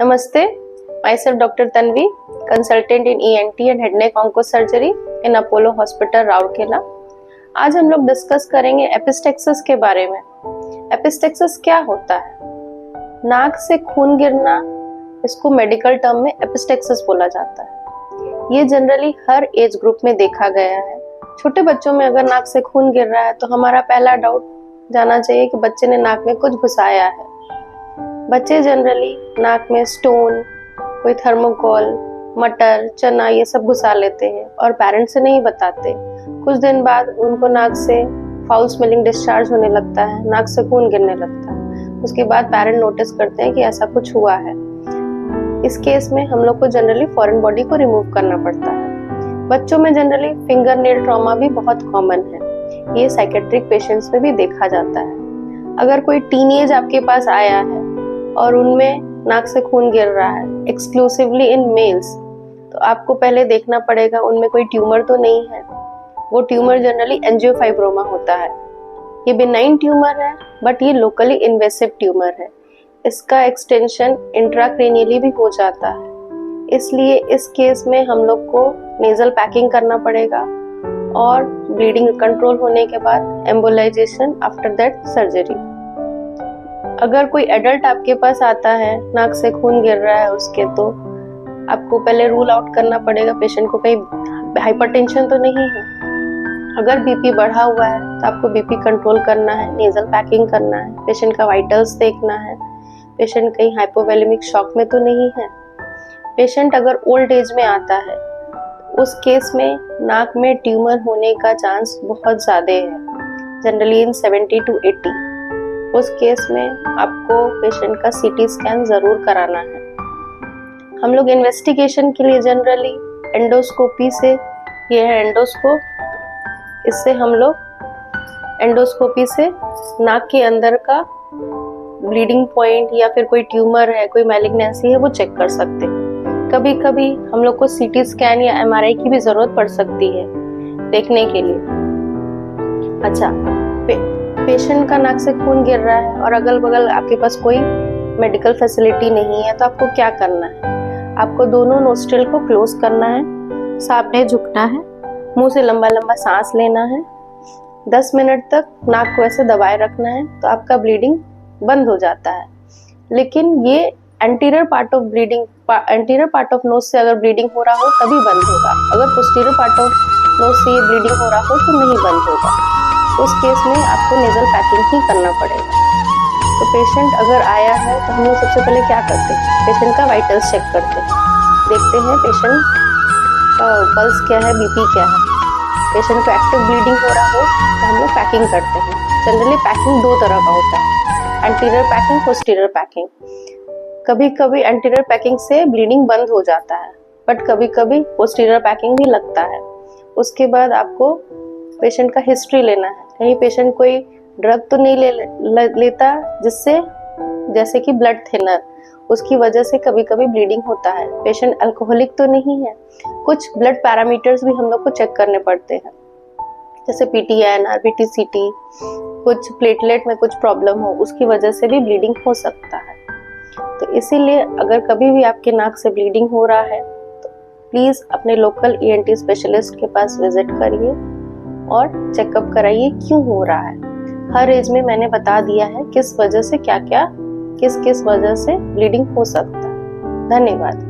Namaste, myself Dr. Tanvi, consultant in ENT and head neck onco surgery in Apollo Hospital, Rourkela. आज हम लोग discuss करेंगे epistaxis के बारे में। एपिस्टेक्सिस क्या होता है? नाक से खून गिरना, इसको मेडिकल टर्म में एपिस्टेक्सिस बोला जाता है। ये जनरली हर एज ग्रुप में देखा गया है। छोटे बच्चों में अगर नाक से खून गिर रहा है तो हमारा पहला डाउट जाना चाहिए कि बच्चे ने नाक में कुछ घुसाया है। बच्चे जनरली नाक में स्टोन, कोई थर्मोकोल, मटर, चना ये सब घुसा लेते हैं और पेरेंट्स से नहीं बताते। कुछ दिन बाद उनको नाक से फाउल स्मेलिंग डिस्चार्ज होने लगता है, नाक से खून गिरने लगता है। उसके बाद पेरेंट नोटिस करते हैं कि ऐसा कुछ हुआ है। इस केस में हम लोग को जनरली फॉरेन बॉडी को रिमूव करना पड़ता है। बच्चों में जनरली फिंगर नेल ट्रॉमा भी बहुत कॉमन है। ये साइकेट्रिक पेशेंट्स में भी देखा जाता है। अगर कोई टीनेज आपके पास आया है और उनमें नाक से खून गिर रहा है एक्सक्लूसिवली इन मेल्स, तो आपको पहले देखना पड़ेगा उनमें कोई ट्यूमर तो नहीं है। वो ट्यूमर जनरली एंजियोफाइब्रोमा होता है। ये बिनाइन ट्यूमर है बट ये लोकली इन्वेसिव ट्यूमर है। इसका एक्सटेंशन इंट्राक्रेनियली भी हो जाता है। इसलिए इस केस में हम लोग को नेजल पैकिंग करना पड़ेगा और ब्लीडिंग कंट्रोल होने के बाद एम्बोलाइजेशन आफ्टर दैट सर्जरी। अगर कोई एडल्ट आपके पास आता है, नाक से खून गिर रहा है उसके, तो आपको पहले रूल आउट करना पड़ेगा पेशेंट को कहीं हाइपरटेंशन तो नहीं है। अगर बीपी बढ़ा हुआ है तो आपको बीपी कंट्रोल करना है, नेजल पैकिंग करना है, पेशेंट का वाइटल्स देखना है, पेशेंट कहीं हाइपोवोलेमिक शॉक में तो नहीं है। पेशेंट अगर ओल्ड एज में आता है उस केस में नाक में ट्यूमर होने का चांस बहुत ज़्यादा है, जनरली इन 70 to 80। उस केस में आपको पेशेंट का सीटी स्कैन जरूर कराना है। हम लोग इन्वेस्टिगेशन के लिए जनरली एंडोस्कोपी से, ये है एंडोस्कोप, इससे हम लोग एंडोस्कोपी से नाक के अंदर का ब्लीडिंग पॉइंट या फिर कोई ट्यूमर है, कोई मैलिग्नेंसी है, वो चेक कर सकते हैं। कभी कभी हम लोग को सीटी स्कैन या एमआरआई की भी जरूरत पड़ सकती है देखने के लिए। अच्छा, पेशेंट का नाक से खून गिर रहा है और अगल बगल आपके पास कोई मेडिकल फैसिलिटी नहीं है, तो आपको क्या करना है? आपको दोनों नोस्ट्रिल को क्लोज करना है, सामने झुकना है, मुंह से लंबा लंबा सांस लेना है, 10 मिनट तक नाक को ऐसे दबाए रखना है, तो आपका ब्लीडिंग बंद हो जाता है। लेकिन ये एंटीरियर पार्ट ऑफ नोज से अगर ब्लीडिंग हो रहा हो तभी बंद होगा। अगर पोस्टीरियर पार्ट ऑफ नोज से ये ब्लीडिंग हो रहा हो तो नहीं बंद होगा। उस केस में आपको नेजल पैकिंग ही करना पड़ेगा। तो पेशेंट अगर आया है तो हम लोग सबसे पहले क्या करते हैं? पेशेंट का वाइटल्स चेक करते हैं, देखते हैं पेशेंट का पल्स क्या है, बीपी क्या है। पेशेंट को एक्टिव ब्लीडिंग हो रहा हो तो हम लोग पैकिंग करते हैं। जनरली पैकिंग 2 तरह का होता है, एंटीरियर पैकिंग, पोस्टीरियर पैकिंग। कभी कभी एंटीरियर पैकिंग से ब्लीडिंग बंद हो जाता है बट कभी कभी पोस्टीरियर पैकिंग भी लगता है। उसके बाद आपको पेशेंट का हिस्ट्री लेना है, कहीं पेशेंट कोई ड्रग तो नहीं लेता जिससे, जैसे कि ब्लड थिनर, उसकी वजह से कभी कभी ब्लीडिंग होता है। पेशेंट अल्कोहलिक तो नहीं है। कुछ ब्लड पैरामीटर्स भी हम लोग को चेक करने पड़ते हैं, जैसे पीटीएन, आरबीटी-सीटी, कुछ प्लेटलेट में कुछ प्रॉब्लम हो, उसकी वजह से भी ब्लीडिंग हो सकता है। तो इसीलिए अगर कभी भी आपके नाक से ब्लीडिंग हो रहा है तो प्लीज़ अपने लोकल ईएनटी स्पेशलिस्ट के पास विजिट करिए और चेकअप कराइए क्यों हो रहा है। हर एज में मैंने बता दिया है किस वजह से क्या क्या, किस वजह से ब्लीडिंग हो सकता है। धन्यवाद।